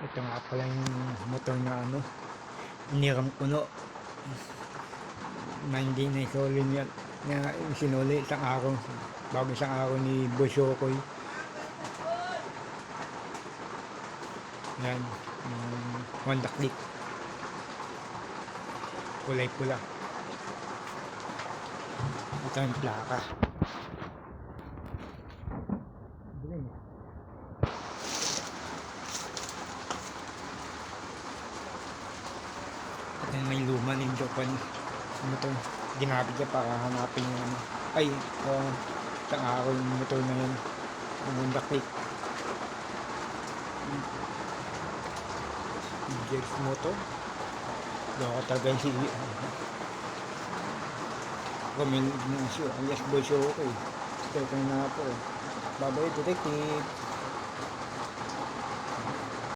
Ito nga pala yung motor na iniram ko no, na hindi na isuli niya, na sinuli isang araw, bago isang araw ni Bosyokoy. Yan, yung Honda Click. Kulay pula. Ito yung plaka. Galing. Ito yung may luma ng Japan. Motor. Ginamit niya para hanapin yung isang araw yung motor na yan. Yung Honda Click. Jake's motor. Loko talaga si Comment na siya alias Bosyokoy. Ito na po. Bye-bye, detective.